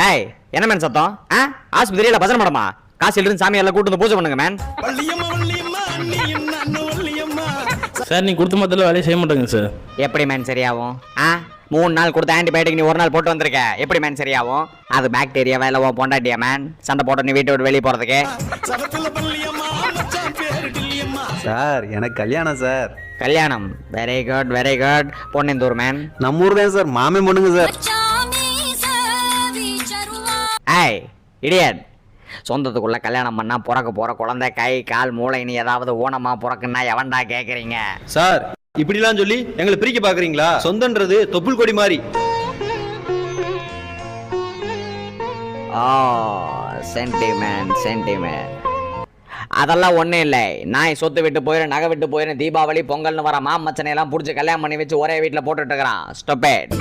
ஏய் என்ன மேன் சத்தம்? ஆஸ்பத்திரியில பஜனை மடமா? காசு இருந்து சாமி எல்லாம் கூட்டு வந்து பூஜை பண்ணுங்க மேன். சார் நீ கொடுத்த மொத்தத்தில் வேலையை செய்ய மாட்டேங்க சார். எப்படி மேன் சரியாகும்? 3 நாள் கொடுத்த ஆன்டிபயோட்டிக் நீ 1 நாள் போட்டு வந்திருக்க, எப்படி மேன் சரியாகும்? அது பாக்டீரியாவா இல்ல உன் பொண்டாட்டியா மேன்? சண்டை போட்டு நீ வீட்டை விட்டு வெளியே போறதுக்கு? சார் எனக்கு கல்யாணம் சார். கல்யாணம்? Very good very good. பொண்ணிந்தூர் மேன். நம்ம ஊர் தான் சார், மாமே பொண்ணுங்க சார். ஏய் இடியட், சொந்தத்துக்குள்ள கல்யாணம் பண்ணா பிறக்க போற குழந்தை கை கால் மூளை நீ ஏதாவது ஊனமா பிறக்குன்னா எவன்டா கேக்குறீங்க? சார் இப்படிலாம் சொல்லி எங்களை பிரிக்க பாக்குறீங்களா? சொந்தன்றது தொப்புள் கொடி மாதிரி. சென்டிமெண்ட் சென்டிமெண்ட் அதெல்லாம் ஒன்றும் இல்லை. நாய் சொத்து விட்டு போயிடும், நகை விட்டு போயிடும், தீபாவளி பொங்கல்னு வர மாமச்சனை எல்லாம் பிடிச்சி கல்யாணம் பண்ணி வச்சு ஒரே வீட்டில் போட்டுட்டு இருக்கிறான். Stop it.